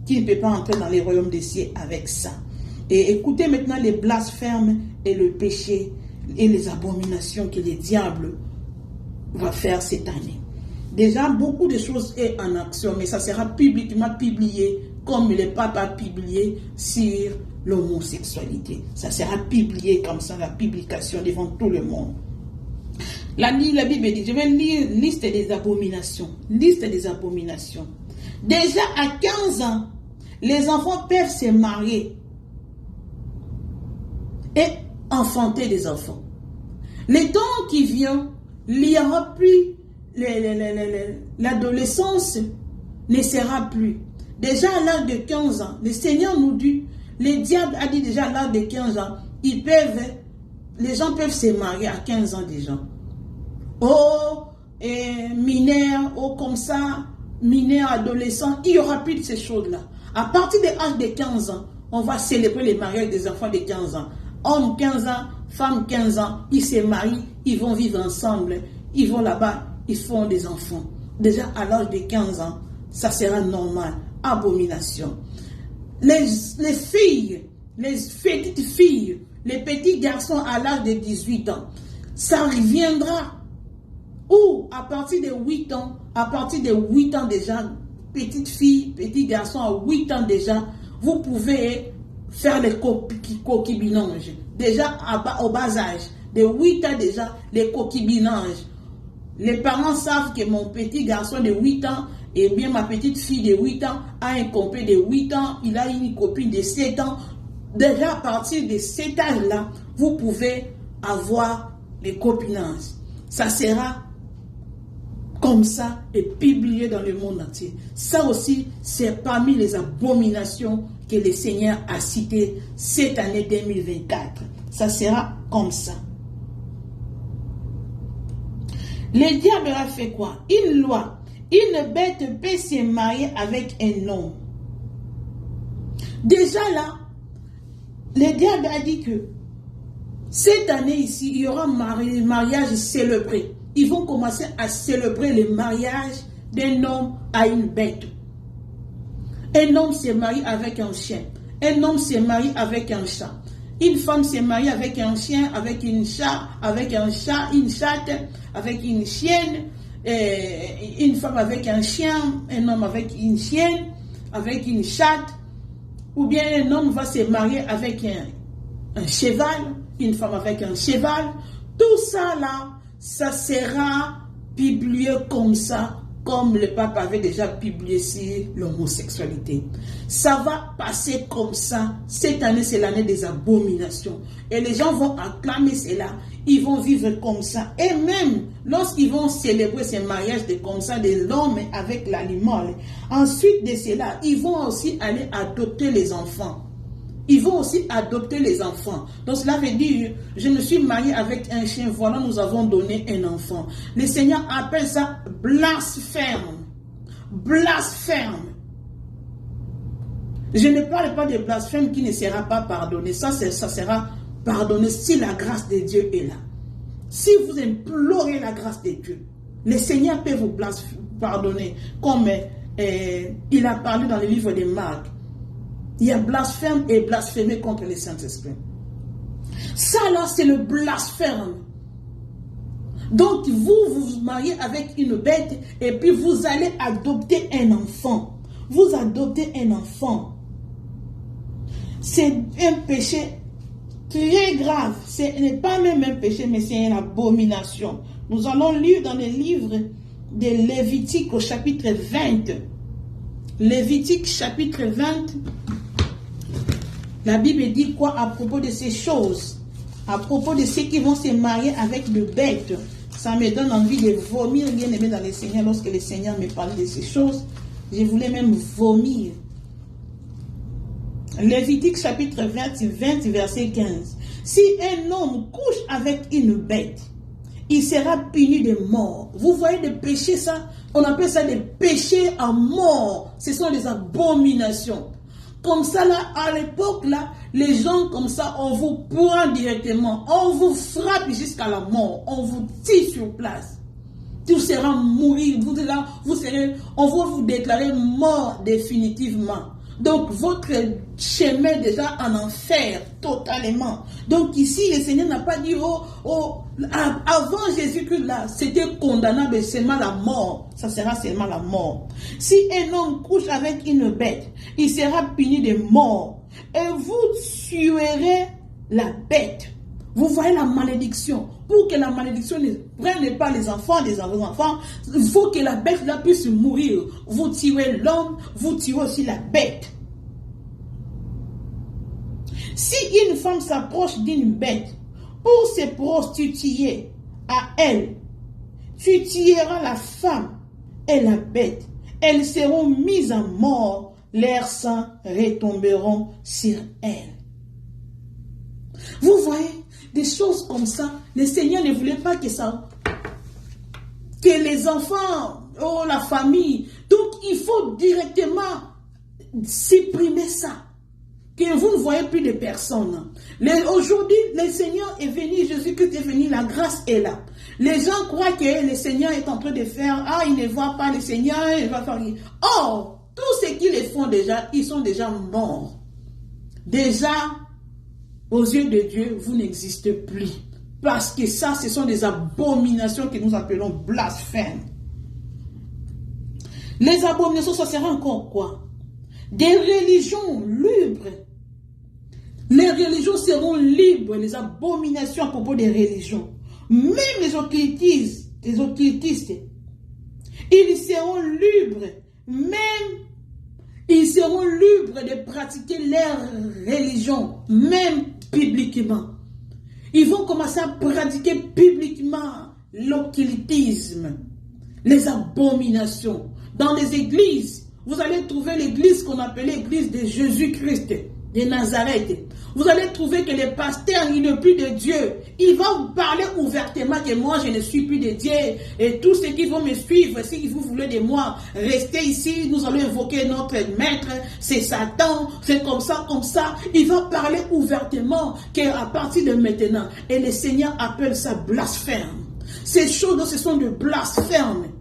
qui ne peut pas entrer dans les royaumes des cieux avec ça. Et écoutez maintenant les blasphèmes et le péché et les abominations que le diable va faire cette année. Déjà, beaucoup de choses sont en action, mais ça sera publiquement publié comme le pape a publié sur l'homosexualité. Ça sera publié comme ça, la publication devant tout le monde. La Bible dit, je vais lire liste des abominations. Liste des abominations. Déjà à 15 ans, les enfants peuvent se marier et enfanter des enfants. Les temps qui viennent, il n'y aura plus, l'adolescence ne sera plus. Déjà à l'âge de 15 ans, le Seigneur nous dit, le diable a dit déjà à l'âge de 15 ans, les gens peuvent se marier à 15 ans déjà. Oh, mineurs, oh comme ça, mineurs, adolescents, il n'y aura plus de ces choses-là. À partir de l'âge de 15 ans, on va célébrer les mariages des enfants de 15 ans. Hommes 15 ans, femmes 15 ans, ils se marient, ils vont vivre ensemble, ils vont là-bas, ils font des enfants. Déjà à l'âge de 15 ans, ça sera normal. Abomination. Les filles, les petites filles, les petits garçons à l'âge de 18 ans, ça reviendra. Ou à partir de 8 ans, déjà, petite fille, petit garçon à 8 ans déjà, vous pouvez faire les coquibinanges. Déjà au bas âge, de 8 ans déjà, les coquibinanges. Les parents savent que mon petit garçon de 8 ans, et bien ma petite fille de 8 ans, a un copain de 8 ans, il a une copine de 7 ans. Déjà à partir de cet âge-là, vous pouvez avoir les copinages. Ça sera comme ça et publié dans le monde entier. Ça aussi, c'est parmi les abominations que le Seigneur a citées cette année 2024. Ça sera comme ça. Le diable a fait quoi? Une loi. Une bête peut se marier avec un homme. Déjà là, le diable a dit que cette année ici, il y aura un mariage célébré. Ils vont commencer à célébrer le mariage d'un homme à une bête. Un homme se marie avec un chien. Un homme se marie avec un chat. Une femme se marie avec un chien, avec une chat, avec un chat, une chatte, avec une chienne. Une femme avec un chien, un homme avec une chienne, avec une chatte. Ou bien un homme va se marier avec un cheval, une femme avec un cheval. Tout ça là, ça sera publié comme ça, comme le pape avait déjà publié sur l'homosexualité. Ça va passer comme ça. Cette année, c'est l'année des abominations. Et les gens vont acclamer cela. Ils vont vivre comme ça. Et même lorsqu'ils vont célébrer ce mariage de comme ça, de l'homme avec l'animal, ensuite de cela, ils vont aussi aller adopter les enfants. Ils vont aussi adopter les enfants. Donc cela veut dire, je me suis marié avec un chien, voilà, nous avons donné un enfant. Le Seigneur appelle ça blasphème. Blasphème. Je ne parle pas de blasphème qui ne sera pas pardonné. Ça sera pardonné si la grâce de Dieu est là. si vous implorez la grâce de Dieu, le Seigneur peut vous pardonner. Comme il a parlé dans le livre de Marc. Il y a blasphème et blasphémer contre le Saint-Esprit. Ça là, c'est le blasphème. Donc vous vous mariez avec une bête et puis vous allez adopter un enfant. Vous adoptez un enfant. C'est un péché très grave. Ce n'est pas même un péché, mais c'est une abomination. Nous allons lire dans le livre de Lévitique au chapitre 20. Lévitique chapitre 20. La Bible dit quoi à propos de ces choses? À propos de ceux qui vont se marier avec de bêtes. Ça me donne envie de vomir, bien aimé dans le Seigneur. Lorsque le Seigneur me parlait de ces choses, je voulais même vomir. Lévitique chapitre 20, verset 15. Si un homme couche avec une bête, il sera puni de mort. Vous voyez des péchés, ça? On appelle ça des péchés à mort. Ce sont des abominations. Comme ça, là, à l'époque, là, les gens comme ça, on vous prend directement. On vous frappe jusqu'à la mort. On vous tire sur place. Tout sera mourir. On va vous déclarer mort définitivement. Donc, votre chemin est déjà en enfer, totalement. Donc, ici, le Seigneur n'a pas dit, avant Jésus-Christ, là, c'était condamnable seulement la mort. Ça sera seulement la mort. Si un homme couche avec une bête, il sera puni de mort. Et vous tuerez la bête. Vous voyez la malédiction. Pour que la malédiction ne prenne pas les enfants des enfants, il faut que la bête là puisse mourir. Vous tuez l'homme, vous tuez aussi la bête. Si une femme s'approche d'une bête pour se prostituer à elle, tu tueras la femme et la bête. Elles seront mises à mort, leurs sangs retomberont sur elles. Vous voyez, des choses comme ça, le Seigneur ne voulait pas que les enfants, la famille, donc il faut directement supprimer ça. Que vous ne voyez plus de personnes. Aujourd'hui, le Seigneur est venu, Jésus-Christ est venu, la grâce est là. Les gens croient que le Seigneur est en train de faire, ils ne voient pas le Seigneur, il va faire. Or, tous ceux qui le font déjà, ils sont déjà morts. Déjà, aux yeux de Dieu, vous n'existez plus. Parce que ça, ce sont des abominations que nous appelons blasphèmes. Les abominations, ça sera encore quoi? Des religions libres. Les religions seront libres, les abominations à propos des religions. Même les occultistes, ils seront libres. Même ils seront libres de pratiquer leur religion, même publiquement. Ils vont commencer à pratiquer publiquement l'occultisme, les abominations. Dans les églises, vous allez trouver l'église qu'on appelait l'église de Jésus-Christ, de Nazareth. Vous allez trouver que le pasteur, il n'est plus de Dieu. Il va vous parler ouvertement que moi, je ne suis plus de Dieu. Et tous ceux qui vont me suivre, si vous voulez de moi, restez ici. Nous allons invoquer notre maître. C'est Satan. C'est comme ça, comme ça. Il va parler ouvertement qu'à partir de maintenant. Et le Seigneur appelle ça blasphème. Ces choses, ce sont de blasphème.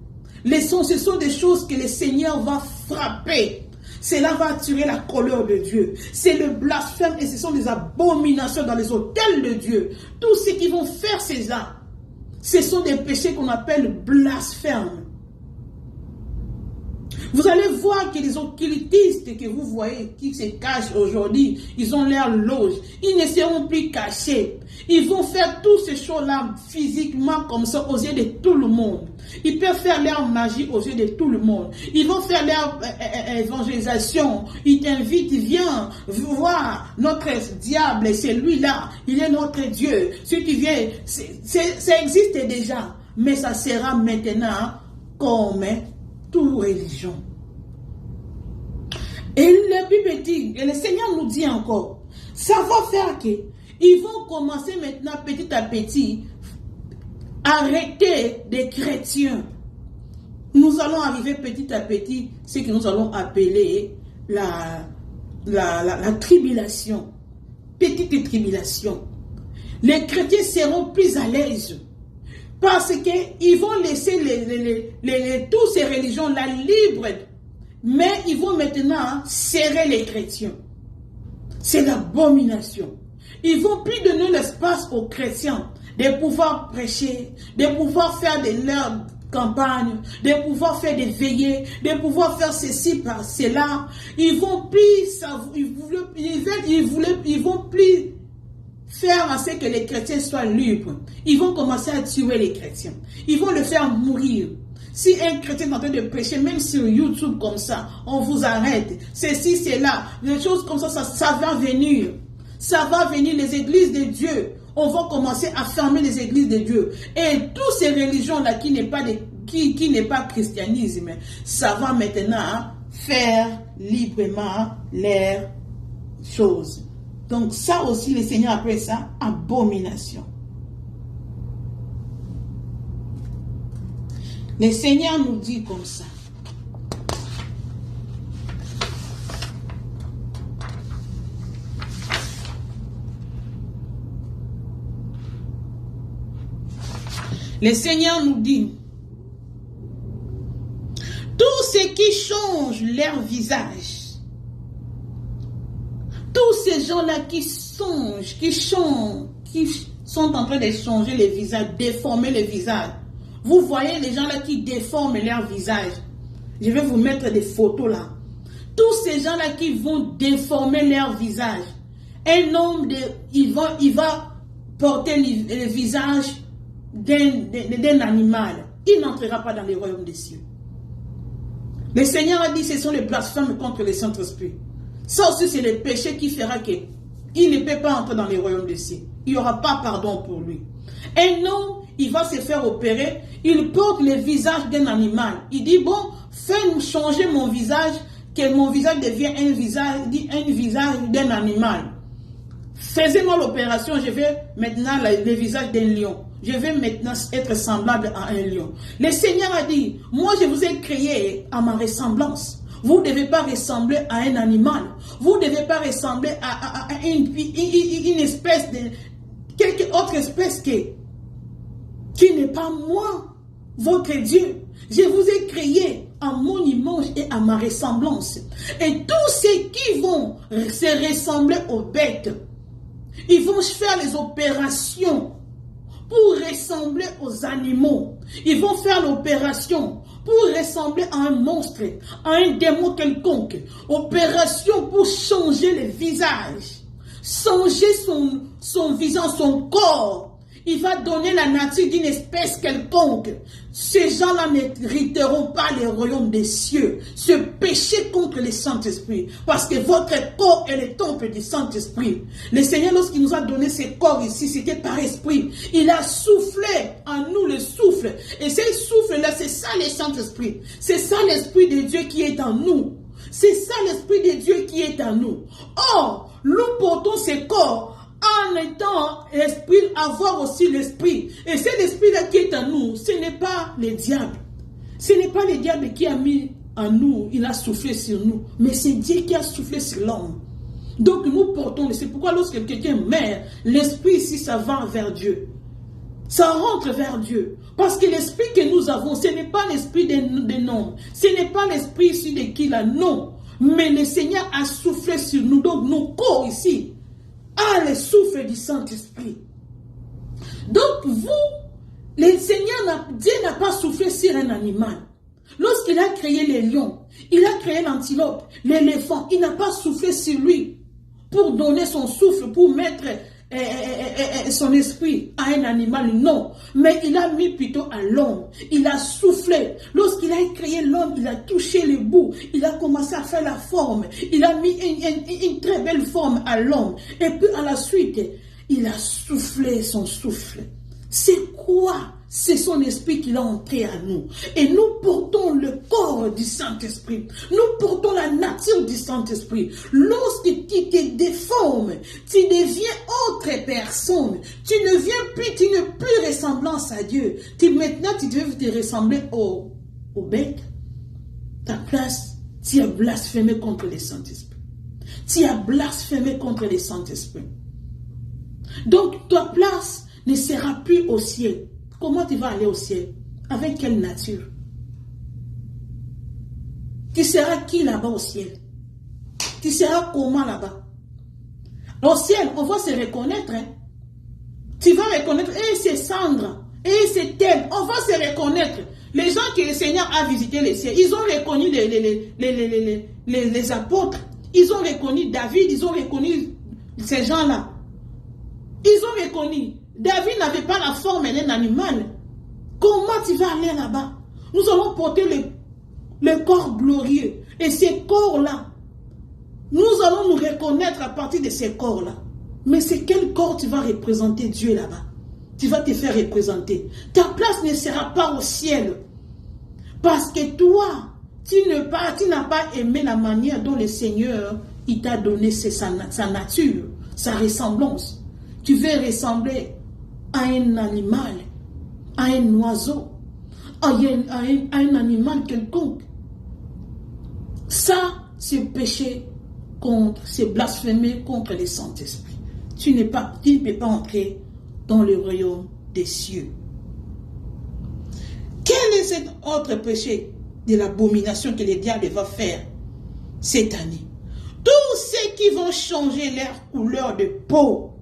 Ce sont des choses que le Seigneur va frapper. Cela va attirer la colère de Dieu. C'est le blasphème et ce sont des abominations dans les autels de Dieu. Tous ceux qui vont faire ces actes, ce sont des péchés qu'on appelle blasphème. Vous allez voir que les occultistes que vous voyez qui se cachent aujourd'hui, ils ont leur loge. Ils ne seront plus cachés. Ils vont faire toutes ces choses-là physiquement comme ça aux yeux de tout le monde. Ils peuvent faire leur magie aux yeux de tout le monde. Ils vont faire leur évangélisation. Ils t'invitent, viens voir notre diable, c'est lui-là. Il est notre Dieu. Ce qui vient, ça existe déjà. Mais ça sera maintenant comme toute religion. Et la Bible dit, et le Seigneur nous dit encore, ça va faire que ils vont commencer maintenant petit à petit arrêter des chrétiens. Nous allons arriver petit à petit ce que nous allons appeler la tribulation. Petite tribulation. Les chrétiens seront plus à l'aise Parce qu'ils vont laisser toutes ces religions-là libres. Mais ils vont maintenant serrer les chrétiens. C'est l'abomination. Ils vont plus donner l'espace aux chrétiens de pouvoir prêcher, de pouvoir faire de leurs campagnes, de pouvoir faire des veillées, de pouvoir faire ceci par cela. Ils vont plus, ils vont plus faire en sorte que les chrétiens soient libres. Ils vont commencer à tuer les chrétiens. Ils vont le faire mourir. Si un chrétien est en train de prêcher, même sur YouTube comme ça, on vous arrête. Ceci, c'est là. Des choses comme ça, ça va venir. Ça va venir, les églises de Dieu. On va commencer à fermer les églises de Dieu. Et toutes ces religions-là qui n'est pas christianisme, ça va maintenant faire librement leurs choses. Donc ça aussi, le Seigneur appelle ça abomination. Le Seigneur nous dit comme ça. Le Seigneur nous dit, tous ceux qui changent leur visage, tous ces gens-là qui songent, qui sont en train de changer les visages, déformer les visages. Vous voyez les gens là qui déforment leur visage. Je vais vous mettre des photos là. Tous ces gens là qui vont déformer leur visage. Un homme, il va porter le visage d'un animal. Il n'entrera pas dans le royaume des cieux. Le Seigneur a dit ce sont les blasphèmes contre le Saint-Esprit. Ça aussi c'est le péché qui fera qu'il ne peut pas entrer dans le royaume des cieux. Il n'y aura pas pardon pour lui. Un homme, il va se faire opérer, il porte le visage d'un animal. Il dit, bon, fais-nous changer mon visage, que mon visage devienne un visage d'un animal. Faisez-moi l'opération, je vais maintenant le visage d'un lion. Je vais maintenant être semblable à un lion. Le Seigneur a dit, moi je vous ai créé à ma ressemblance. Vous ne devez pas ressembler à un animal. Vous ne devez pas ressembler à une espèce de... quelque autre espèce qui n'est pas moi, votre Dieu. Je vous ai créé à mon image et à ma ressemblance. Et tous ceux qui vont se ressembler aux bêtes, ils vont faire les opérations pour ressembler aux animaux. Ils vont faire l'opération pour ressembler à un monstre, à un démon quelconque. Opération pour changer le visage. Changer son visage, son corps. Il va donner la nature d'une espèce quelconque. Ces gens-là n'hériteront pas le royaume des cieux. Ce péché contre le Saint-Esprit. Parce que votre corps est le temple du Saint-Esprit. Le Seigneur, lorsqu'il nous a donné ce corps ici, c'était par esprit. Il a soufflé en nous le souffle. Et ce souffle-là, c'est ça le Saint-Esprit. C'est ça l'Esprit de Dieu qui est en nous. C'est ça l'Esprit de Dieu qui est en nous. Or, nous portons ce corps en étant l'esprit, avoir aussi l'esprit. Et c'est l'esprit-là qui est en nous. Ce n'est pas le diable. Ce n'est pas le diable qui a mis en nous, il a soufflé sur nous. Mais c'est Dieu qui a soufflé sur l'homme. Donc nous portons, c'est pourquoi lorsque quelqu'un meurt, l'esprit ici, ça va vers Dieu. Ça rentre vers Dieu. Parce que l'esprit que nous avons, ce n'est pas l'esprit des noms. Ce n'est pas l'esprit ici de qui là, non. Mais le Seigneur a soufflé sur nous. Donc nos corps ici, le souffle du Saint-Esprit. Donc vous, le Seigneur, Dieu n'a pas soufflé sur un animal. Lorsqu'il a créé les lions, il a créé l'antilope, l'éléphant, il n'a pas soufflé sur lui pour donner son souffle, pour mettre son esprit à un animal, non. Mais il a mis plutôt à l'homme. Il a soufflé. Lorsqu'il a créé l'homme, il a touché le bout. Il a commencé à faire la forme. Il a mis une très belle forme à l'homme. Et puis à la suite, il a soufflé son souffle. C'est quoi? C'est son esprit qui l'a entré à nous. Et nous portons le corps du Saint-Esprit. Nous portons la nature du Saint-Esprit. Lorsque tu te déformes, tu deviens autre personne. Tu ne n'es plus ressemblance à Dieu. Maintenant, tu devais te ressembler au bête. Ta place, tu as blasphémé contre le Saint-Esprit. Tu as blasphémé contre le Saint-Esprit. Donc, ta place ne sera plus au ciel. comment tu vas aller au ciel? Avec quelle nature? Tu seras qui là-bas au ciel? Tu seras comment là-bas? Au ciel, on va se reconnaître. Hein? Tu vas reconnaître, et c'est Sandra, et c'est elle. On va se reconnaître. Les gens que le Seigneur a visité le ciel, ils ont reconnu les apôtres. Ils ont reconnu David, ils ont reconnu ces gens-là. Ils ont reconnu. David n'avait pas la forme d'un animal. Comment tu vas aller là-bas? Nous allons porter le corps glorieux. Et ces corps-là, nous allons nous reconnaître à partir de ces corps-là. Mais c'est quel corps tu vas représenter Dieu là-bas? Tu vas te faire représenter. Ta place ne sera pas au ciel. Parce que toi, tu n'as pas aimé la manière dont le Seigneur il t'a donné sa nature, sa ressemblance. Tu veux ressembler à un animal, à un oiseau, à un animal quelconque. Ça, c'est péché contre, c'est blasphémer contre le Saint-Esprit. Tu ne peux pas entrer dans le royaume des cieux. Quel est cet autre péché de l'abomination que le diable va faire cette année? Tous ceux qui vont changer leur couleur de peau,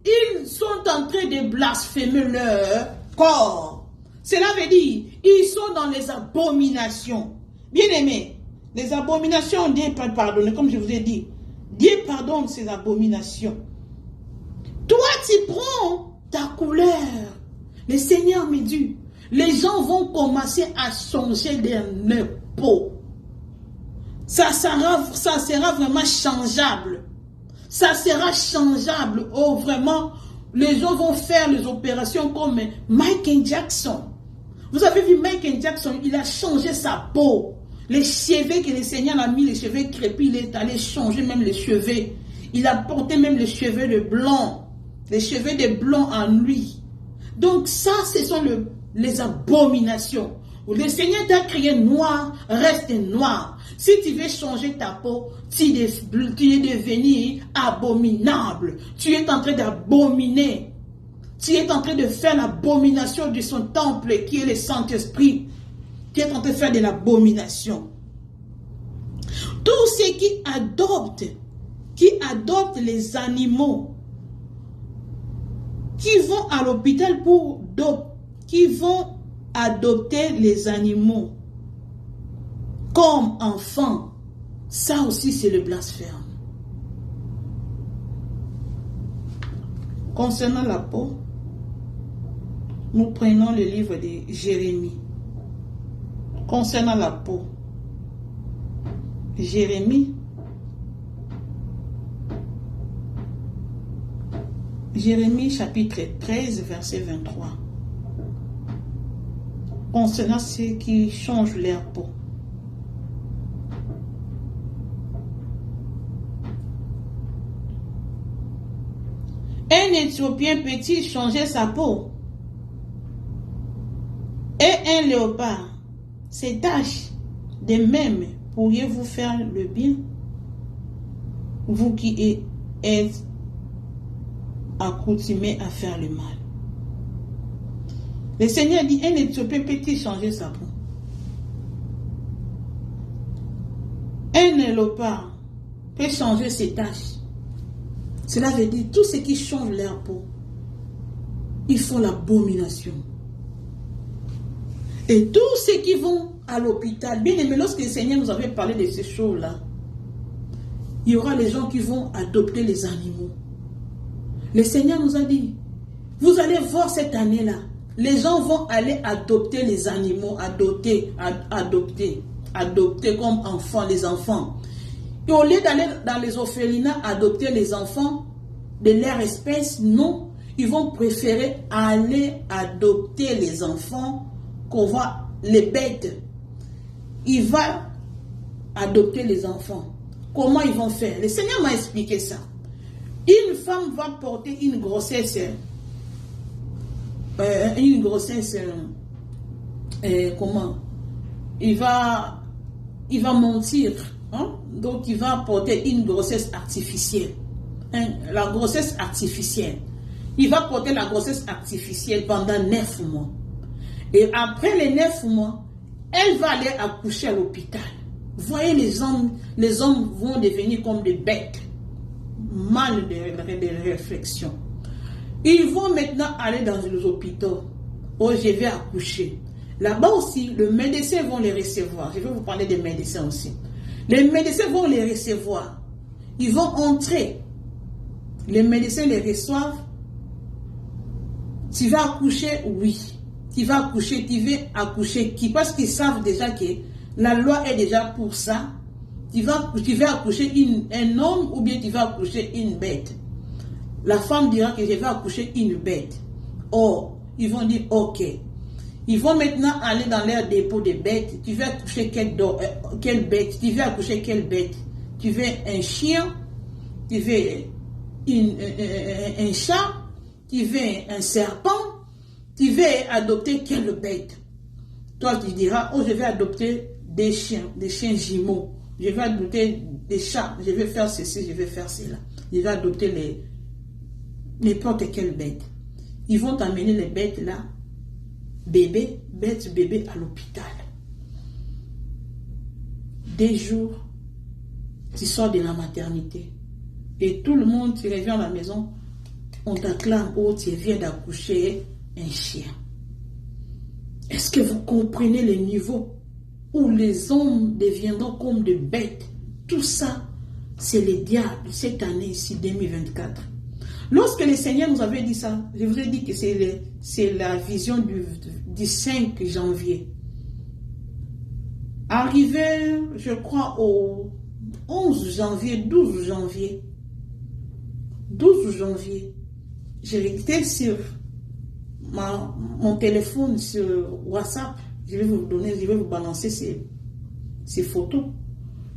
ils sont en train de blasphémer leur corps. Cela veut dire, ils sont dans les abominations. Bien aimés, les abominations, Dieu pardonne, comme je vous ai dit. Dieu pardonne ces abominations. Toi, tu prends ta couleur. Le Seigneur me dit, les gens vont commencer à changer de leur peau. Ça sera vraiment changeable. Ça sera changeable. Oh, vraiment, les gens vont faire les opérations comme Michael Jackson. Vous avez vu Michael Jackson, il a changé sa peau. Les cheveux que le Seigneur a mis, les cheveux crépus, il est allé changer même les cheveux. Il a porté même les cheveux de blanc. Les cheveux de blanc en lui. Donc ça, ce sont les abominations. Le Seigneur t'a créé noir, reste noir. Si tu veux changer ta peau, tu es devenu abominable. Tu es en train d'abominer. Tu es en train de faire l'abomination de son temple qui est le Saint-Esprit. Tu es en train de faire de l'abomination. Tous ceux qui adoptent les animaux, qui vont à l'hôpital qui vont adopter les animaux comme enfants, ça aussi c'est le blasphème. Concernant la peau, nous prenons le livre de Jérémie. Concernant la peau, Jérémie chapitre 13, verset 23. Concernant ceux qui changent leur peau. Un Éthiopien peut-il changer sa peau? Et un léopard, ses taches, de même, pourriez-vous faire le bien? Vous qui êtes accoutumés à faire le mal. Le Seigneur dit, un Éthiopien peut-il changer sa peau? Un léopard peut changer ses taches. Cela veut dire, tous ceux qui changent leur peau, ils font l'abomination. Et tous ceux qui vont à l'hôpital, bien aimé, lorsque le Seigneur nous avait parlé de ces choses-là, il y aura les gens qui vont adopter les animaux. Le Seigneur nous a dit, vous allez voir cette année-là, les gens vont aller adopter les animaux, adopter comme enfants, les enfants. Et au lieu d'aller dans les orphelinats adopter les enfants de leur espèce, non, ils vont préférer aller adopter les enfants qu'on voit, les bêtes. Il va adopter les enfants. Comment ils vont faire? Le Seigneur m'a expliqué ça. Une femme va porter une grossesse, comment? Il va mentir, hein? Donc il va porter une grossesse artificielle, hein? La grossesse artificielle. il va porter la grossesse artificielle pendant 9 mois. Et après les 9 mois, elle va aller accoucher à l'hôpital. Voyez, les hommes vont devenir comme des bêtes. Mal de réflexion. Ils vont maintenant aller dans les hôpitaux. Oh, je vais accoucher. Là-bas aussi, les médecins vont les recevoir. Je vais vous parler des médecins aussi. Les médecins vont les recevoir. Ils vont entrer. Les médecins les reçoivent. Tu vas accoucher? Oui. Tu vas accoucher, tu veux accoucher qui? Parce qu'ils savent déjà que la loi est déjà pour ça. Tu vas accoucher un homme ou bien tu vas accoucher une bête. La femme dira que je vais accoucher une bête. Or, ils vont dire ok. Ils vont maintenant aller dans leur dépôt de bêtes. Tu veux accoucher quelle bête? Tu veux accoucher quelle bête? Tu veux un chien? Tu veux un chat? Tu veux un serpent? Tu veux adopter quelle bête? Toi, tu diras, oh, je vais adopter des chiens jumeaux. Je vais adopter des chats. Je vais faire ceci, je vais faire cela. Je vais adopter n'importe quelle bête. Ils vont t'amener les bêtes là, bébé à l'hôpital. Des jours, tu sors de la maternité. Et tout le monde, tu reviens à la maison, on t'acclame, oh, tu viens d'accoucher un chien. Est-ce que vous comprenez le niveau où les hommes deviendront comme des bêtes? Tout ça, c'est le diable cette année ici, 2024. Lorsque le Seigneur nous avait dit ça, je vous ai dit que c'est la vision du 5 janvier. Arrivé, je crois, au 11 janvier, 12 janvier, j'étais sur mon téléphone, sur WhatsApp. Je vais vous balancer ces photos.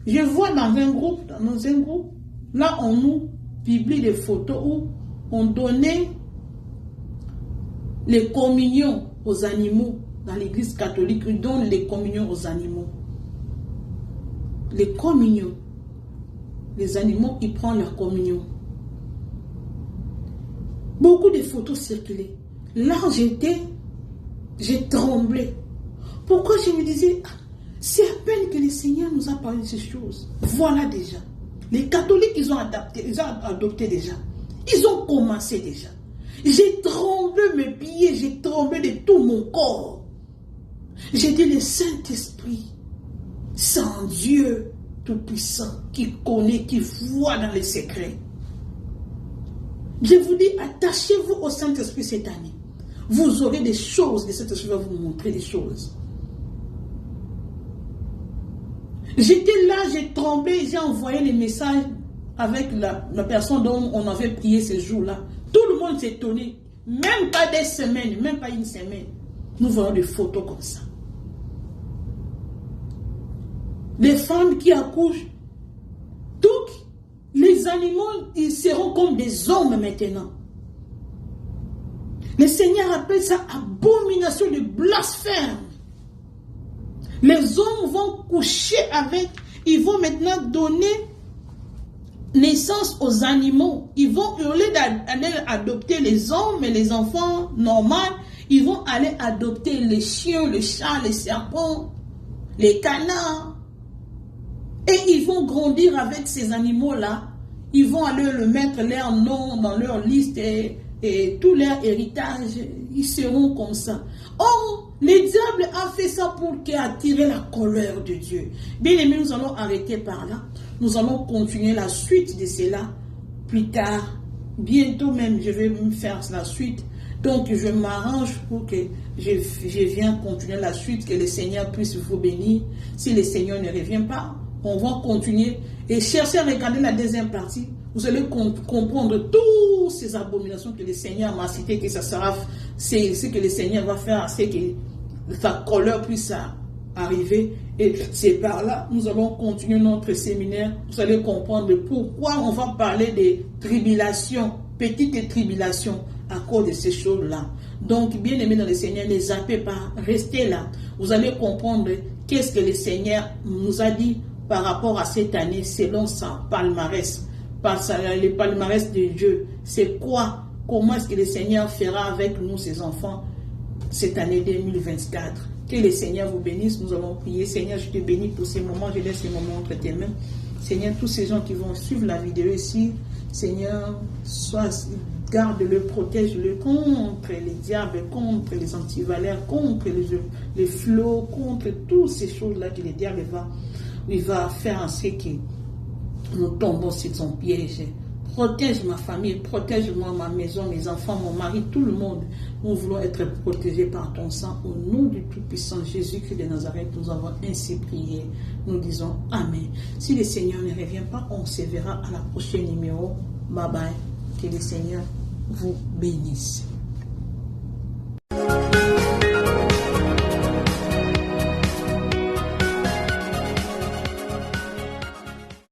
Je vois dans un groupe, là on nous publie des photos où on donnait les communions aux animaux. Dans l'église catholique, ils donnent les communions aux animaux. Les communions. Les animaux, ils prennent leur communion. Beaucoup de photos circulaient. Là, j'ai tremblé. Pourquoi je me disais, c'est à peine que le Seigneur nous a parlé de ces choses. Voilà déjà. Les catholiques, ils ont adopté déjà. Ils ont commencé déjà. J'ai tremblé mes pieds, j'ai tremblé de tout mon corps. J'ai dit, le Saint-Esprit, sans Dieu Tout-Puissant, qui connaît, qui voit dans les secrets. Je vous dis, attachez-vous au Saint-Esprit cette année. Vous aurez des choses, le Saint-Esprit va vous montrer des choses. J'étais là, j'ai tremblé, j'ai envoyé les messages avec la personne dont on avait prié ce jour-là. Tout le monde s'est étonné. Même pas des semaines, même pas une semaine. Nous voyons des photos comme ça. Les femmes qui accouchent, tous les animaux, ils seront comme des hommes maintenant. Le Seigneur appelle ça abomination de blasphème. Les hommes vont coucher avec, ils vont maintenant donner naissance aux animaux. Ils vont, au lieu d'aller adopter les hommes et les enfants normaux, ils vont aller adopter les chiens, les chats, les serpents, les canards. Et ils vont grandir avec ces animaux-là. Ils vont aller le mettre leur nom dans leur liste et tout leur héritage, ils seront comme ça. Or, le diable a fait ça pour attirer la colère de Dieu. Bien aimé, nous allons arrêter par là. Nous allons continuer la suite de cela plus tard. Bientôt même, je vais me faire la suite. Donc, je m'arrange pour que je vienne continuer la suite, que le Seigneur puisse vous bénir. Si le Seigneur ne revient pas, on va continuer et chercher à regarder la deuxième partie. Vous allez comprendre toutes ces abominations que le Seigneur m'a citées, que ça sera, c'est ce que le Seigneur va faire, c'est que sa colère puisse arriver. Et c'est par là, nous allons continuer notre séminaire. Vous allez comprendre pourquoi on va parler des tribulations, petites tribulations, à cause de ces choses-là. Donc, bien aimé dans le Seigneur, ne zappez pas, restez là. Vous allez comprendre qu'est-ce que le Seigneur nous a dit par rapport à cette année, selon sa palmarès. Par le palmarès de Dieu, c'est quoi comment est-ce que le Seigneur fera avec nous, ses enfants, cette année 2024. Que le Seigneur vous bénisse. Nous allons prier. Seigneur, je te bénis pour ces moments. Je laisse ces moments entre tes mains. Seigneur, tous ces gens qui vont suivre la vidéo ici, Seigneur, garde-le, protège-le contre les diables, contre les antivaleurs, contre les flots, contre toutes ces choses-là que le diable va faire en sorte que nous tombons sur son piège. Protège ma famille, protège-moi, ma maison, mes enfants, mon mari, tout le monde. Nous voulons être protégés par ton sang. Au nom du Tout-Puissant Jésus-Christ de Nazareth, nous avons ainsi prié. Nous disons Amen. Si le Seigneur ne revient pas, on se verra à la prochaine numéro. Bye bye. Que le Seigneur vous bénisse.